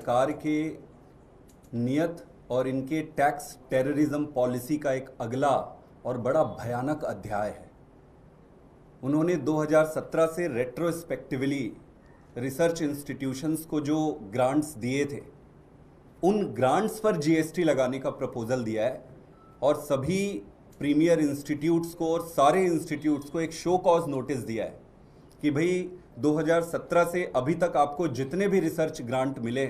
सरकार के नियत और इनके टैक्स टेररिज्म पॉलिसी का एक अगला और बड़ा भयानक अध्याय है। उन्होंने 2017 से रेट्रोस्पेक्टिवली रिसर्च इंस्टीट्यूशंस को जो ग्रांट्स दिए थे, उन ग्रांट्स पर जीएसटी लगाने का प्रपोजल दिया है और सभी प्रीमियर इंस्टीट्यूट्स को और सारे इंस्टीट्यूट्स को एक शो कॉज नोटिस दिया है कि भाई 2017 से अभी तक आपको जितने भी रिसर्च ग्रांट मिले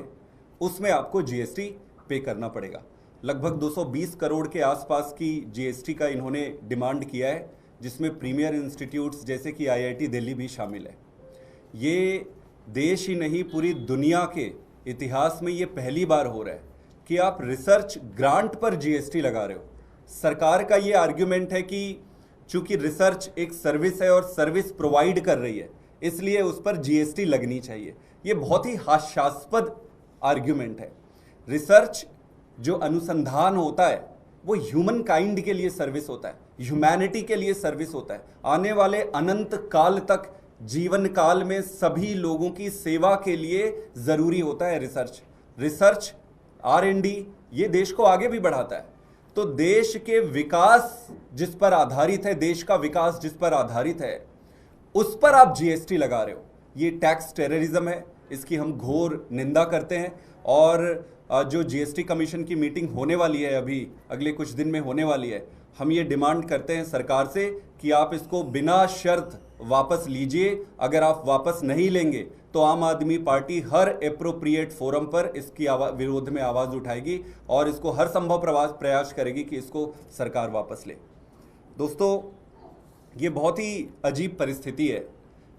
उसमें आपको जीएसटी पे करना पड़ेगा। लगभग 220 करोड़ के आसपास की जीएसटी का इन्होंने डिमांड किया है, जिसमें प्रीमियर इंस्टीट्यूट्स जैसे कि आईआईटी दिल्ली भी शामिल है। ये देश ही नहीं, पूरी दुनिया के इतिहास में ये पहली बार हो रहा है कि आप रिसर्च ग्रांट पर जीएसटी लगा रहे हो। सरकार का ये आर्ग्यूमेंट है कि चूंकि रिसर्च एक सर्विस है और सर्विस प्रोवाइड कर रही है, इसलिए उस पर जीएसटी लगनी चाहिए। ये बहुत ही हास्यास्पद आर्ग्यूमेंट है। रिसर्च जो अनुसंधान होता है वो ह्यूमन काइंड के लिए सर्विस होता है, ह्यूमैनिटी के लिए सर्विस होता है। आने वाले अनंत काल तक, जीवन काल में सभी लोगों की सेवा के लिए जरूरी होता है रिसर्च R&D ये देश को आगे भी बढ़ाता है। तो देश के विकास जिस पर आधारित है, देश का विकास जिस पर आधारित है, उस पर आप जीएसटी लगा रहे हो। ये टैक्स टेररिज्म है, इसकी हम घोर निंदा करते हैं। और जो जीएसटी कमीशन की मीटिंग होने वाली है, अभी अगले कुछ दिन में होने वाली है, हम ये डिमांड करते हैं सरकार से कि आप इसको बिना शर्त वापस लीजिए। अगर आप वापस नहीं लेंगे तो आम आदमी पार्टी हर एप्रोप्रिएट फोरम पर इसकी विरोध में आवाज़ उठाएगी और इसको हर संभव प्रयास करेगी कि इसको सरकार वापस ले। दोस्तों, ये बहुत ही अजीब परिस्थिति है।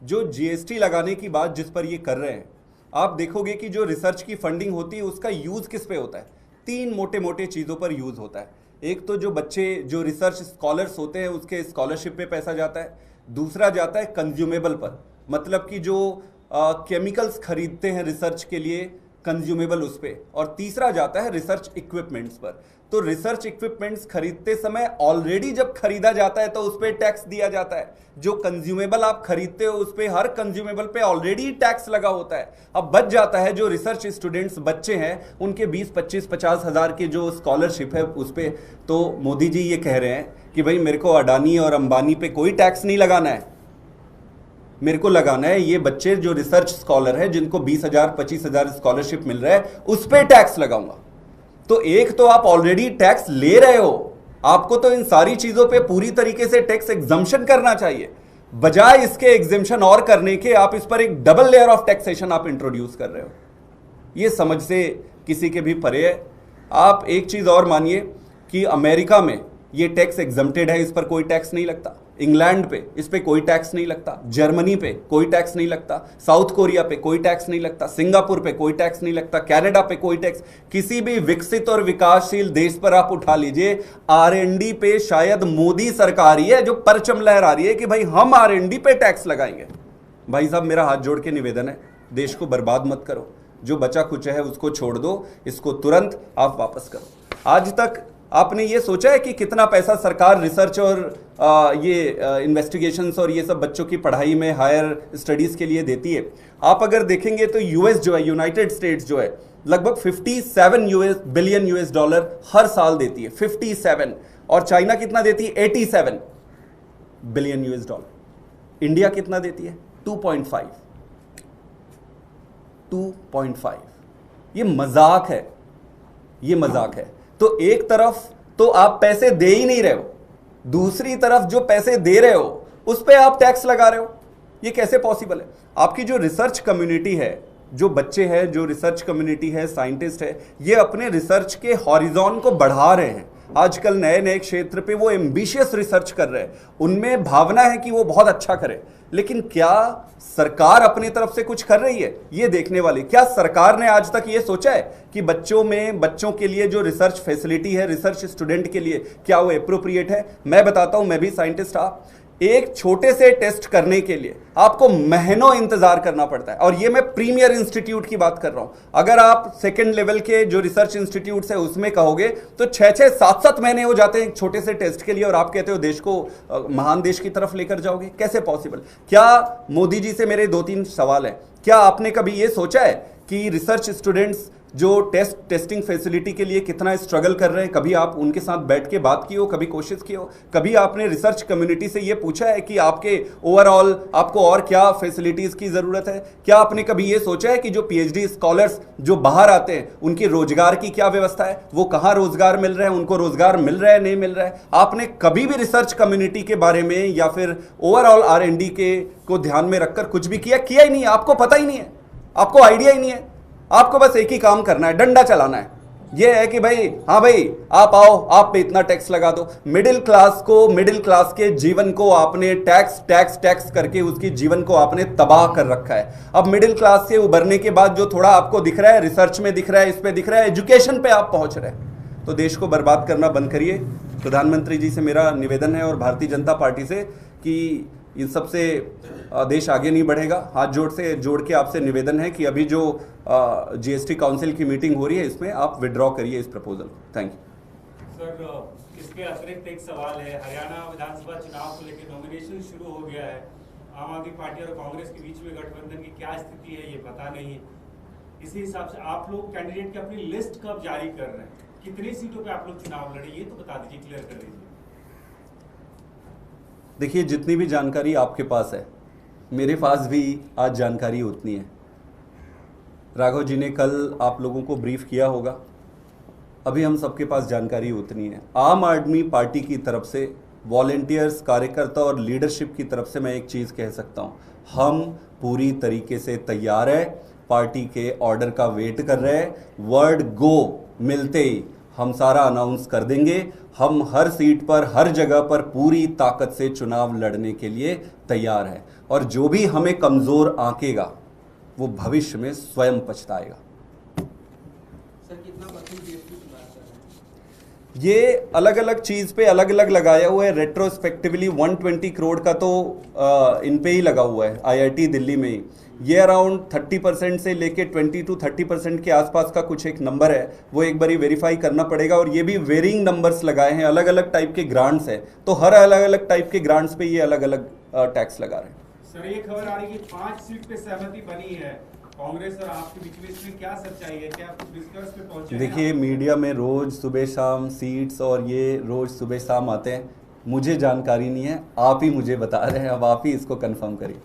जो जीएसटी लगाने की बात जिस पर ये कर रहे हैं, आप देखोगे कि जो रिसर्च की फंडिंग होती है उसका यूज़ किस पे होता है। 3 मोटे मोटे चीज़ों पर यूज़ होता है। एक तो जो बच्चे जो रिसर्च स्कॉलर्स होते हैं उसके स्कॉलरशिप पे पैसा जाता है। दूसरा जाता है कंज्यूमेबल पर, मतलब कि जो केमिकल्स खरीदते हैं रिसर्च के लिए, कंज्यूमेबल उस पे। और तीसरा जाता है रिसर्च इक्विपमेंट्स पर। तो रिसर्च इक्विपमेंट्स खरीदते समय ऑलरेडी जब खरीदा जाता है तो उस पर टैक्स दिया जाता है। जो कंज्यूमेबल आप खरीदते हो उस पर, हर कंज्यूमेबल पे ऑलरेडी टैक्स लगा होता है। अब बच जाता है जो रिसर्च स्टूडेंट्स बच्चे हैं उनके 20, 25, 50 हज़ार की जो स्कॉलरशिप है उस पर। तो मोदी जी ये कह रहे हैं कि भाई मेरे को अडानी और अंबानी पे कोई टैक्स नहीं लगाना है, मेरे को लगाना है ये बच्चे जो रिसर्च स्कॉलर है जिनको 20,000, 25,000 स्कॉलरशिप मिल रहा है उस पर टैक्स लगाऊंगा। तो एक तो आप ऑलरेडी टैक्स ले रहे हो, आपको तो इन सारी चीजों पे पूरी तरीके से टैक्स एग्जम्पशन करना चाहिए। बजाय इसके एग्जम्पशन और करने के, आप इस पर एक डबल लेयर ऑफ टैक्सेशन आप इंट्रोड्यूस कर रहे हो। ये समझ से किसी के भी परे है। आप एक चीज और मानिए कि अमेरिका में ये टैक्स एग्जम्प्टेड है, इस पर कोई टैक्स नहीं लगता। इंग्लैंड पे इस पे कोई टैक्स नहीं लगता। जर्मनी पे कोई टैक्स नहीं लगता। साउथ कोरिया पे कोई टैक्स नहीं लगता। सिंगापुर पे कोई टैक्स नहीं लगता। कनाडा पे कोई टैक्स। किसी भी विकसित और विकासशील देश पर आप उठा लीजिए, R&D पे शायद मोदी सरकार ही है जो परचम लहरा रही है कि भाई हम R&D पे टैक्स लगाएंगे। भाई साहब, मेरा हाथ जोड़ के निवेदन है, देश को बर्बाद मत करो। जो बचा कुछ है उसको छोड़ दो, इसको तुरंत आप वापस करो। आज तक आपने ये सोचा है कि कितना पैसा सरकार रिसर्च और ये इन्वेस्टिगेशंस और ये सब बच्चों की पढ़ाई में, हायर स्टडीज के लिए देती है? आप अगर देखेंगे तो यूएस जो है, यूनाइटेड स्टेट्स जो है, लगभग 57 बिलियन US डॉलर हर साल देती है। 57। और चाइना कितना देती है? 87 बिलियन US डॉलर। इंडिया कितना देती है? 2.5। ये मजाक है, ये मजाक है। तो एक तरफ तो आप पैसे दे ही नहीं रहे हो, दूसरी तरफ जो पैसे दे रहे हो उस पे आप टैक्स लगा रहे हो। ये कैसे पॉसिबल है? आपकी जो रिसर्च कम्युनिटी है, जो बच्चे हैं, जो रिसर्च कम्युनिटी है, साइंटिस्ट है, ये अपने रिसर्च के हॉरिजॉन को बढ़ा रहे हैं। आजकल नए नए क्षेत्र पे वो एम्बिशियस रिसर्च कर रहे हैं, उनमें भावना है कि वो बहुत अच्छा करे। लेकिन क्या सरकार अपनी तरफ से कुछ कर रही है? ये देखने वाली। क्या सरकार ने आज तक ये सोचा है कि बच्चों के लिए जो रिसर्च फैसिलिटी है, रिसर्च स्टूडेंट के लिए, क्या वो एप्रोप्रिएट है? मैं बताता हूं, मैं भी साइंटिस्ट था। एक छोटे से टेस्ट करने के लिए आपको महीनों इंतजार करना पड़ता है। और ये मैं प्रीमियर इंस्टीट्यूट की बात कर रहा हूं। अगर आप सेकंड लेवल के जो रिसर्च इंस्टीट्यूट्स है उसमें कहोगे तो 6-6, 7-7 महीने हो जाते हैं एक छोटे से टेस्ट के लिए, और आप कहते हो देश को महान देश की तरफ लेकर जाओगे। कैसे पॉसिबल? क्या मोदी जी से मेरे 2-3 सवाल है। क्या आपने कभी ये सोचा है कि रिसर्च स्टूडेंट्स जो टेस्टिंग फैसिलिटी के लिए कितना स्ट्रगल कर रहे हैं, कभी आप उनके साथ बैठ के बात की हो, कभी कोशिश की हो, कभी आपने रिसर्च कम्युनिटी से ये पूछा है कि आपके ओवरऑल आपको और क्या फैसिलिटीज़ की ज़रूरत है? क्या आपने कभी ये सोचा है कि जो पीएचडी स्कॉलर्स जो बाहर आते हैं उनकी रोजगार की क्या व्यवस्था है, वो कहाँ रोजगार मिल रहा है, उनको रोजगार मिल रहा है नहीं मिल रहा है? आपने कभी भी रिसर्च कम्युनिटी के बारे में या फिर ओवरऑल R&D के को ध्यान में रखकर कुछ भी किया ही नहीं है? आपको पता ही नहीं है, आपको आइडिया ही नहीं है। आपको बस एक ही काम करना है, डंडा चलाना है। यह है कि भाई हाँ भाई आप आओ, आप पे इतना टैक्स लगा दो। मिडिल क्लास के जीवन को आपने टैक्स करके उसकी जीवन को आपने तबाह कर रखा है। अब मिडिल क्लास से उभरने के बाद जो थोड़ा आपको दिख रहा है, रिसर्च में दिख रहा है, इस पे दिख रहा है, एजुकेशन पे आप पहुंच रहे हैं, तो देश को बर्बाद करना बंद करिए। प्रधानमंत्री जी से मेरा निवेदन है और भारतीय जनता पार्टी से कि इन सब से देश आगे नहीं बढ़ेगा। हाथ जोड़ के आपसे निवेदन है कि अभी जो जीएसटी काउंसिल की मीटिंग हो रही है इसमें आप विड्रॉ करिए इस प्रपोजल को। Thank you sir. इसके अतिरिक्त एक सवाल है, हरियाणा विधानसभा चुनाव को लेकर नॉमिनेशन शुरू हो गया है। आम आदमी पार्टी और कांग्रेस के बीच में गठबंधन की क्या स्थिति है ये पता नहीं है। इसी हिसाब से आप लोग कैंडिडेट की अपनी लिस्ट कब जारी कर रहे हैं? कितनी सीटों पे आप लोग चुनाव लड़े ये तो बता दीजिए, क्लियर कर दीजिए। देखिए, जितनी भी जानकारी आपके पास है मेरे पास भी आज जानकारी उतनी है। राघव जी ने कल आप लोगों को ब्रीफ किया होगा, अभी हम सबके पास जानकारी उतनी है। आम आदमी पार्टी की तरफ से, वॉलेंटियर्स, कार्यकर्ता और लीडरशिप की तरफ से मैं एक चीज़ कह सकता हूँ, हम पूरी तरीके से तैयार है, पार्टी के ऑर्डर का वेट कर रहे हैं। वर्ड गो मिलते ही हम सारा अनाउंस कर देंगे। हम हर सीट पर, हर जगह पर पूरी ताकत से चुनाव लड़ने के लिए तैयार हैं और जो भी हमें कमज़ोर आंकेगा वो भविष्य में स्वयं पछताएगा। सर कितना परसेंट जीएसटी सुधार कर रहे हैं? ये अलग अलग चीज़ पे अलग अलग लगाया हुआ है। रेट्रोस्पेक्टिवली 120 करोड़ का तो इन पे ही लगा हुआ है आईआईटी दिल्ली में ही। ये अराउंड 30% से लेके 20 to 30% के आसपास का कुछ एक नंबर है, वो एक बारी वेरीफाई करना पड़ेगा। और ये भी वेरिंग नंबर्स लगाए हैं, अलग अलग टाइप के ग्रांट्स हैं, तो हर अलग अलग टाइप के ग्रांट्स पे ये अलग अलग टैक्स लगा रहे हैं। सर ये खबर आ रही है कि 5 सीट पे सहमति बनी है कांग्रेस और आपके बीच में, इसमें क्या सच्चाई है? क्या कुछ डिस्कस पे पहुंचे हैं? देखिए, मीडिया में रोज सुबह शाम सीट्स और ये रोज सुबह शाम आते हैं, मुझे जानकारी नहीं है, आप ही मुझे बता रहे हैं, अब आप ही इसको कंफर्म करिए।